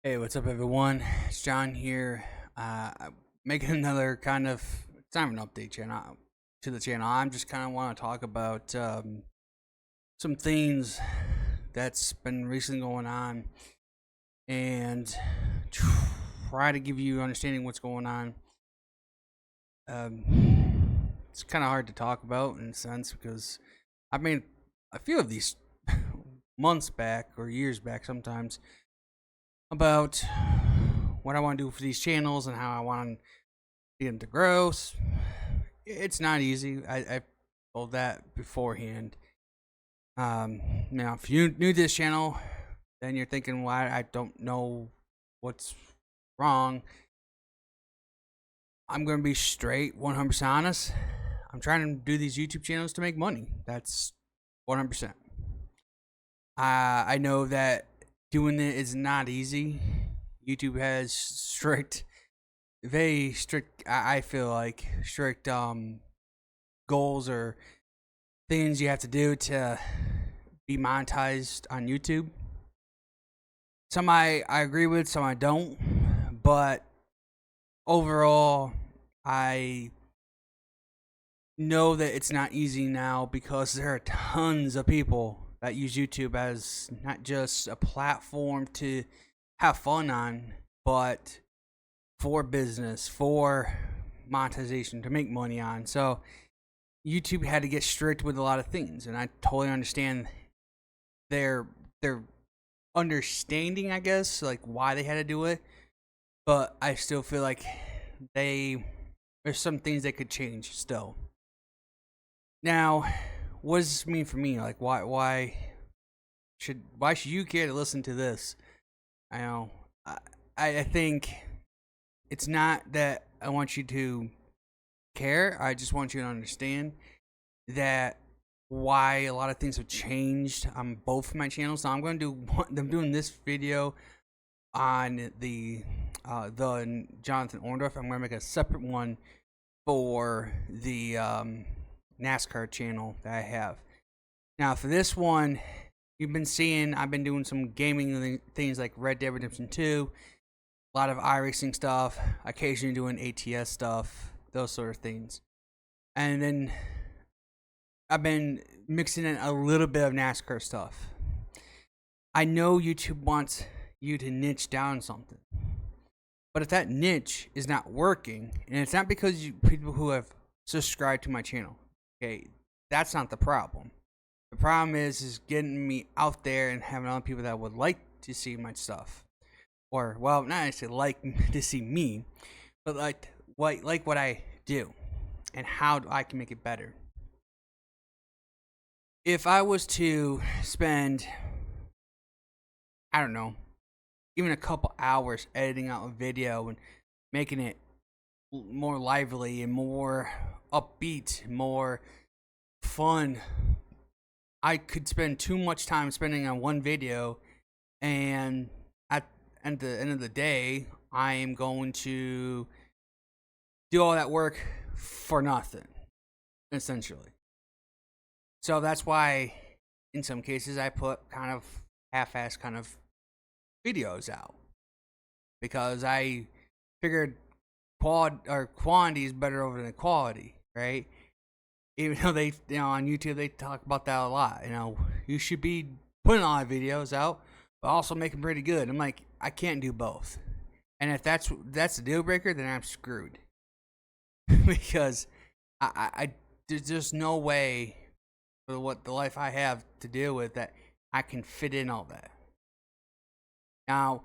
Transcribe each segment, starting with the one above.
Hey, what's up, everyone? It's John here. I'm making another kind of it's not an update channel to the channel. I'm just kind of want to talk about some things that's been recently going on and try to give you understanding what's going on. It's kind of hard to talk about in a sense because I made a few of these months back or years back sometimes about what I want to do for these channels and how I want to get them to grow. It's not easy. I told that beforehand. Now, if you're new to this channel, then you're thinking, why I don't know what's wrong. I'm going to be straight, 100% honest. I'm trying to do these YouTube channels to make money. That's 100%. I know that doing it is not easy. YouTube has very strict, I feel like, strict goals or things you have to do to be monetized on YouTube. Some I agree with, some I don't. But overall, I know that it's not easy now because there are tons of people that use YouTube as not just a platform to have fun on, but for business, for monetization, to make money on. So YouTube had to get strict with a lot of things, and I totally understand their understanding, I guess, like why they had to do it. But I still feel like there's some things they could change still. Now, what does this mean for me? Like, why should you care to listen to this? I know. I think it's not that I want you to care. I just want you to understand that why a lot of things have changed on both my channels. So I'm doing this video on the TheJonathanOrendorff. I'm going to make a separate one for the NASCAR channel that I have. Now, for this one, you've been seeing I've been doing some gaming things like Red Dead Redemption 2, a lot of iRacing stuff, occasionally doing ATS stuff, those sort of things. And then I've been mixing in a little bit of NASCAR stuff. I know YouTube wants you to niche down something. But if that niche is not working, and it's not because people who have subscribed to my channel, okay, that's not the problem. The problem is getting me out there and having other people that would like to see my stuff. Or, well, not necessarily like to see me, but like what I do and how I can make it better. If I was to spend, I don't know, even a couple hours editing out a video and making it more lively and more upbeat, more fun, I could spend too much time spending on one video, and at the end of the day, I am going to do all that work for nothing, essentially. So that's why, in some cases, I put kind of half-assed kind of videos out, because I figured quantity is better over than quality, right? Even though they, on YouTube they talk about that a lot. You should be putting a lot of videos out, but also making pretty good. I'm like, I can't do both, and if that's a deal breaker, then I'm screwed. Because I there's just no way for what the life I have to deal with that I can fit in all that. Now,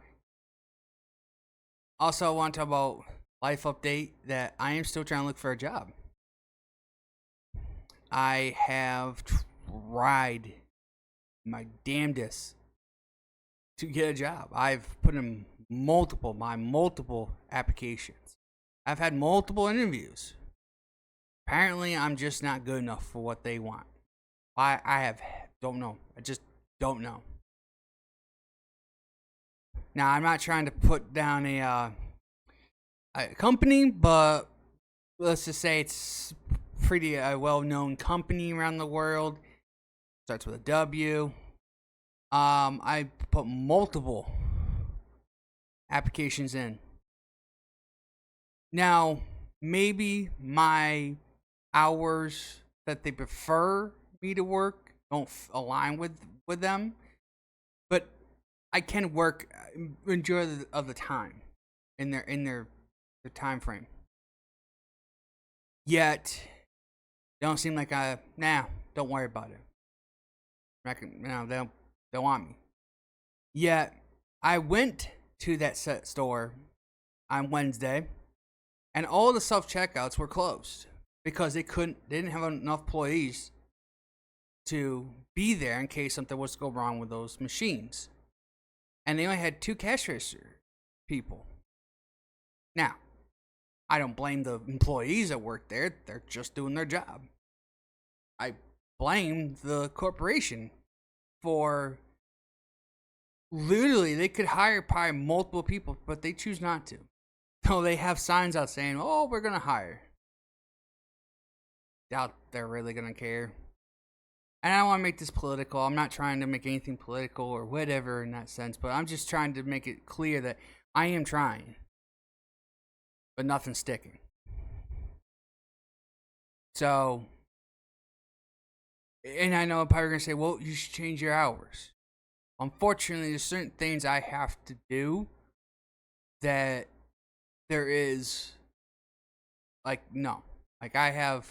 also I want to talk about life update that I am still trying to look for a job. I have tried my damnedest to get a job. I've put in multiple applications. I've had multiple interviews. Apparently, I'm just not good enough for what they want. Don't know. I just don't know. Now, I'm not trying to put down a company, but let's just say it's pretty well-known company around the world. Starts with a W. I put multiple applications in. Now, maybe my hours that they prefer me to work don't align with them, but I can work majority of the time in their time frame. Yet, they don't seem like don't worry about it. They don't want me. Yet, I went to that set store on Wednesday, and all the self checkouts were closed because they didn't have enough employees to be there in case something was to go wrong with those machines. And they only had 2 cash register people. Now, I don't blame the employees that work there. They're just doing their job. I blame the corporation for literally, they could hire probably multiple people, but they choose not to. So they have signs out saying, "Oh, we're going to hire." Doubt they're really going to care. And I don't want to make this political. I'm not trying to make anything political or whatever in that sense, but I'm just trying to make it clear that I am trying, but nothing's sticking. So, and I know probably going to say, well, you should change your hours. Unfortunately, there's certain things I have to do that there is, no. I have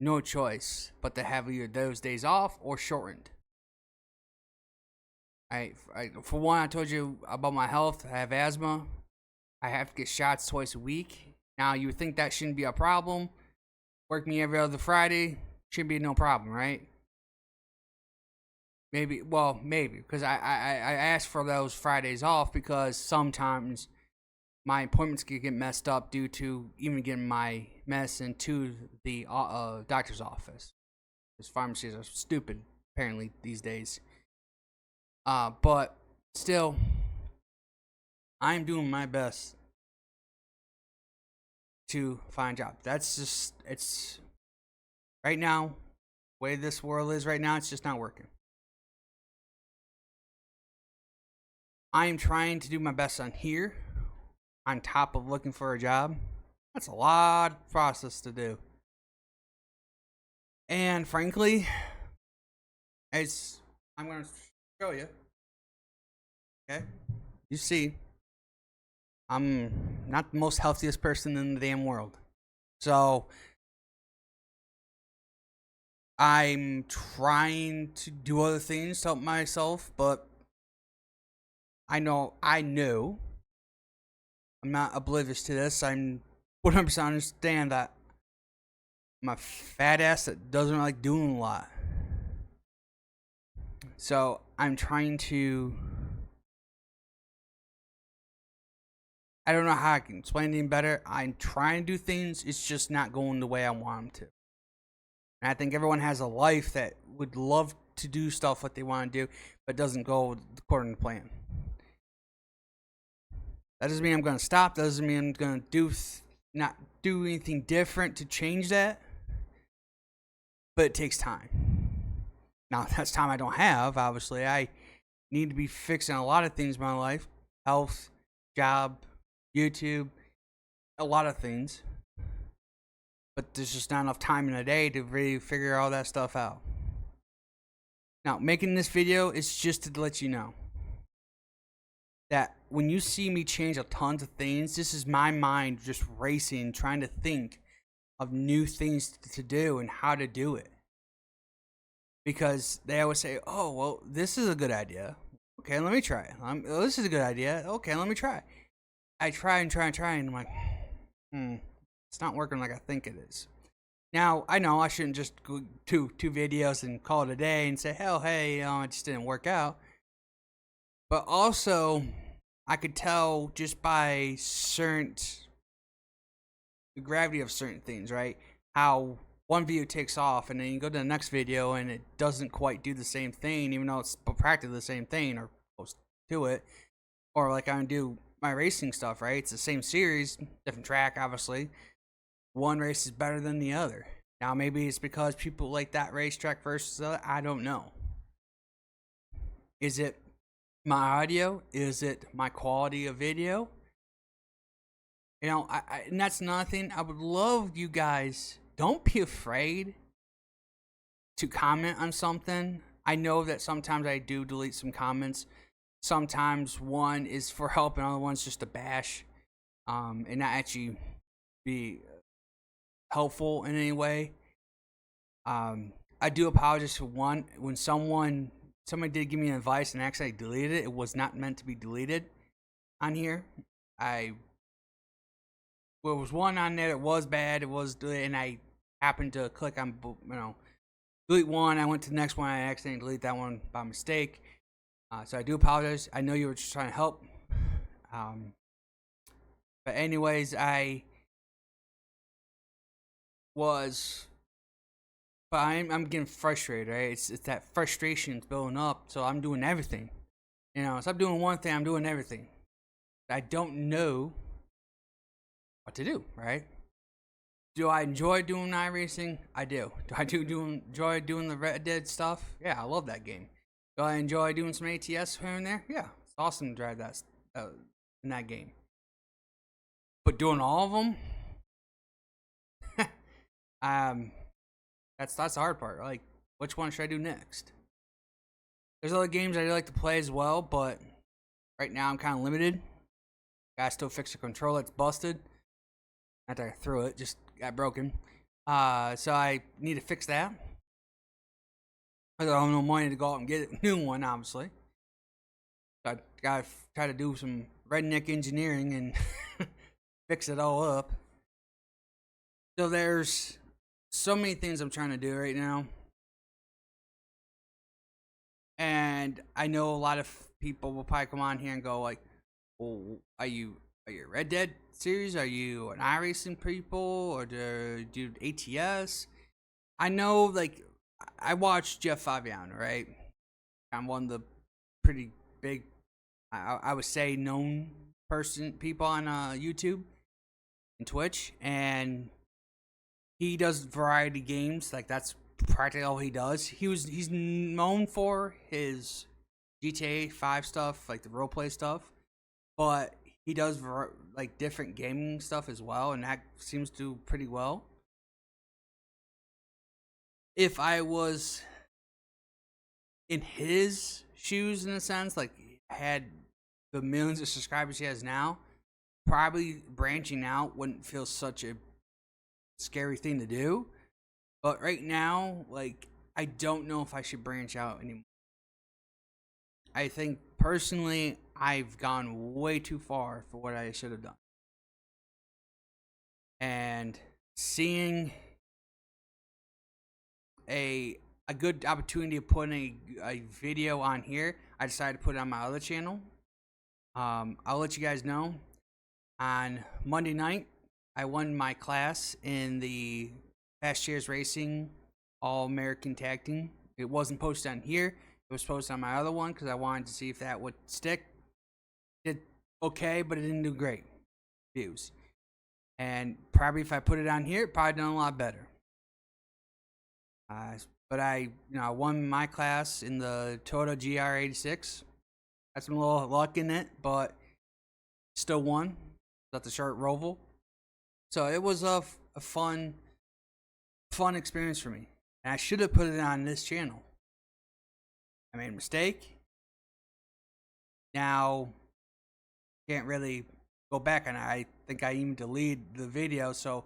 no choice but to have either those days off or shortened. For one, I told you about my health. I have asthma. I have to get shots twice a week. Now, you would think that shouldn't be a problem. Work me every other Friday. Should be no problem, right? Maybe, because I asked for those Fridays off because sometimes my appointments can get messed up due to even getting my medicine to the doctor's office. Because pharmacies are stupid, apparently, these days. But still, I'm doing my best to find a job. That's just, it's, right now, the way this world is right now, it's just not working. I'm trying to do my best on here, on top of looking for a job. That's a lot of process to do. And frankly, I'm going to show you. Okay? You see, I'm not the most healthiest person in the damn world. So, I'm trying to do other things to help myself, but I know I'm not oblivious to this. I'm 100% understand that I'm a fat ass that doesn't like doing a lot. So I'm trying to, I don't know how I can explain it any better. I'm trying to do things. It's just not going the way I want them to. And I think everyone has a life that would love to do stuff what they want to do, but doesn't go according to plan. That doesn't mean I'm going to stop. That doesn't mean I'm going to not do anything different to change that. But it takes time. Now, that's time I don't have, obviously. I need to be fixing a lot of things in my life. Health, job, YouTube, a lot of things. But there's just not enough time in a day to really figure all that stuff out. Now, making this video is just to let you know that when you see me change a tons of things, this is my mind just racing, trying to think of new things to do and how to do it. Because they always say, oh, well, this is a good idea. Okay, let me try it. This is a good idea. Okay, let me try it. I try and I'm like, it's not working like I think it is. Now, I know I shouldn't just go two videos and call it a day and say, hell, hey, it just didn't work out. But also, I could tell just by the gravity of certain things, right? How one video takes off and then you go to the next video and it doesn't quite do the same thing, even though it's practically the same thing or close to it. Or like I do my racing stuff, right? It's the same series, different track, obviously. One race is better than the other. Now, maybe it's because people like that racetrack versus the other. I don't know. Is it my audio? Is it my quality of video? You know, and that's nothing. I would love you guys. Don't be afraid to comment on something. I know that sometimes I do delete some comments. Sometimes one is for help and other one's just to bash, and not actually be helpful in any way. I do apologize for one when somebody did give me advice and actually I deleted it. It was not meant to be deleted on here. There was one on there that was bad. It was deleted, and I happened to click on delete one. I went to the next one. I accidentally deleted that one by mistake. So I do apologize. I know you were just trying to help. But anyways, I'm getting frustrated, right? It's that frustration building up, so I'm doing everything. You know, so I'm doing one thing, I'm doing everything. I don't know what to do, right? Do I enjoy doing iRacing? I do. Do I enjoy doing the Red Dead stuff? Yeah, I love that game. Do I enjoy doing some ATS here and there? Yeah, it's awesome to drive that in that game. But doing all of them, that's the hard part. Like, which one should I do next? There's other games I'd like to play as well, but right now I'm kind of limited. Gotta still fix the controller that's busted. Not that I threw it, just got broken. So I need to fix that. I don't have no money to go out and get a new one, obviously. So I gotta try to do some redneck engineering and fix it all up. So there's so many things I'm trying to do right now. And I know a lot of people will probably come on here and go like, well, are you a Red Dead series? Are you an iRacing people? Or do you do ATS? I know, like, I watched Jeff Fabiano, right? I'm one of the pretty big, I would say, known people on YouTube and Twitch. And he does variety games. Like, that's practically all he does. He's known for his GTA 5 stuff, like the roleplay stuff, but he does like different gaming stuff as well, and that seems to do pretty well. If I was in his shoes, in a sense, like had the millions of subscribers he has now, probably branching out wouldn't feel such a scary thing to do. But right now, like, I don't know if I should branch out anymore. I think personally I've gone way too far for what I should have done. And seeing a good opportunity of putting a video on here, I decided to put it on my other channel. I'll let you guys know. On Monday night, I won my class in the Fast Chairs Racing All-American Tag Team. It wasn't posted on here. It was posted on my other one because I wanted to see if that would stick. It did okay, but it didn't do great views. And probably if I put it on here, it probably done a lot better. But I won my class in the Toyota GR86. Had some little luck in it, but still won. Got the short roval. So it was a fun experience for me. And I should have put it on this channel. I made a mistake. Now, can't really go back on it. I think I even deleted the video, so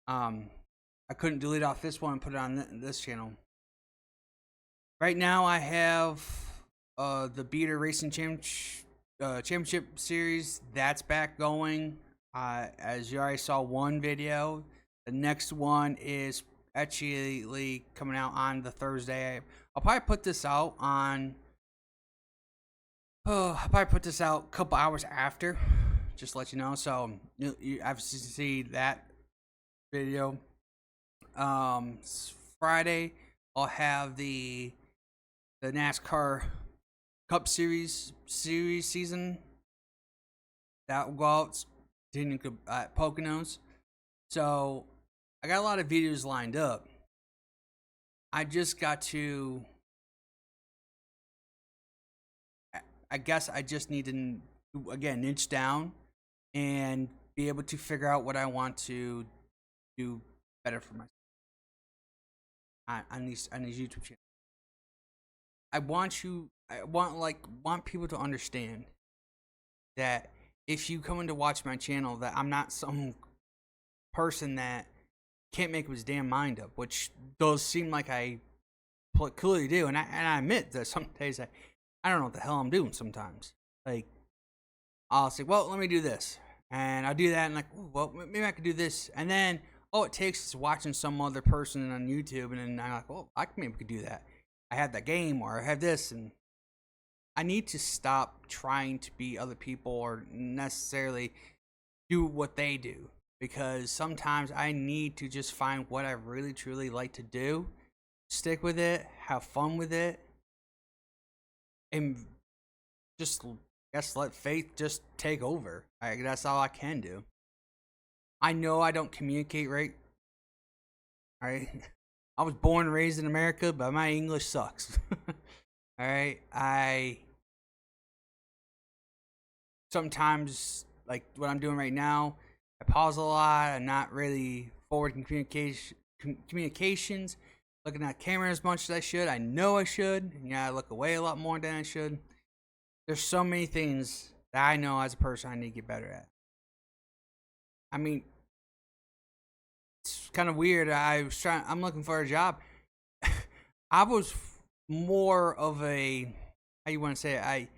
I couldn't delete off this one and put it on this channel. Right now, I have the Beater Racing Championship Series. That's back going. As you already saw one video, the next one is actually coming out on the Thursday. I'll probably put this out on. I'll probably put this out a couple hours after, just to let you know. So you obviously see that video. Friday I'll have the NASCAR Cup Series season that will go out at Poconos. So I got a lot of videos lined up. I just got to I guess I just need to again niche down and be able to figure out what I want to do better for myself on these YouTube channels. I want people to understand that if you come in to watch my channel, that I'm not some person that can't make his damn mind up, which does seem like I clearly do, and I admit that some days I don't know what the hell I'm doing sometimes. Like, I'll say, well, let me do this, and I'll do that, and like, ooh, well, maybe I could do this, and then all it takes is watching some other person on YouTube, and then I'm like, well, maybe I could do that. I have that game, or I have this, and I need to stop trying to be other people or necessarily do what they do, because sometimes I need to just find what I really truly like to do, stick with it, have fun with it, and just let faith just take over. That's all I can do. I know I don't communicate right. All right. I was born and raised in America, but my English sucks. All right. I sometimes, like what I'm doing right now, I pause a lot. I'm not really forward in communications, looking at camera as much as I should. I know I should. Yeah, I look away a lot more than I should. There's so many things that I know as a person I need to get better at. I mean, it's kind of weird. I'm looking for a job. I was more of a, how you want to say it?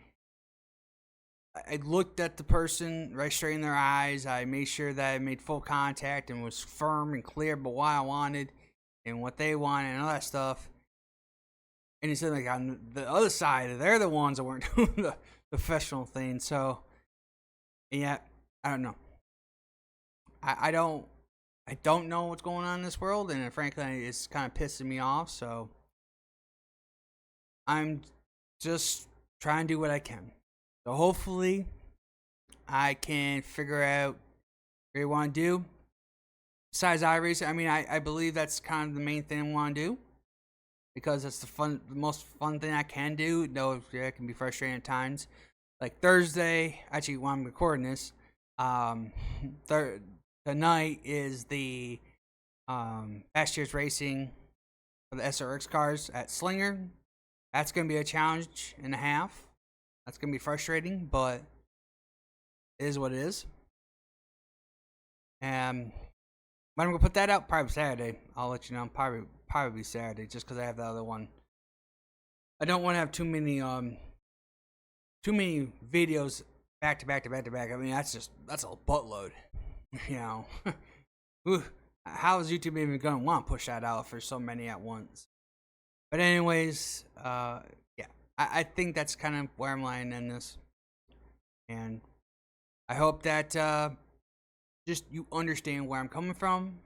I looked at the person right straight in their eyes. I made sure that I made full contact and was firm and clear about what I wanted and what they wanted and all that stuff. And it's like on the other side, they're the ones that weren't doing the professional thing. So, yeah, I don't know. I don't know what's going on in this world, and frankly, it's kind of pissing me off. So, I'm just trying to do what I can. So hopefully, I can figure out what I want to do. Besides iRacing, I mean, I believe that's kind of the main thing I want to do, because it's the most fun thing I can do. Though it can be frustrating at times. Like Thursday, actually, when I'm recording this, tonight is the last year's racing for the SRX cars at Slinger. That's gonna be a challenge and a half. That's gonna be frustrating, but it is what it is. And when I'm gonna put that out, probably Saturday. I'll let you know. Probably Saturday, just because I have the other one. I don't want to have too many videos back to back. I mean, that's a buttload. You know, how is YouTube even gonna want to push that out for so many at once? But anyways, yeah, I think that's kind of where I'm lying in this, and I hope that just you understand where I'm coming from,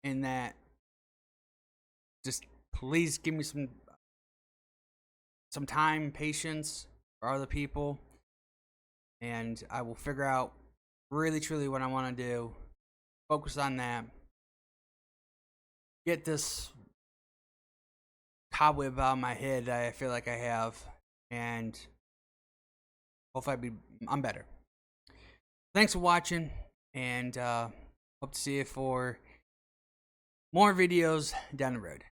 and that just please give me some time, patience for other people, and I will figure out really truly what I want to do. Focus on that. Get this cobweb out of my head that I feel like I have, and hopefully I'm better. Thanks for watching, and hope to see you for more videos down the road.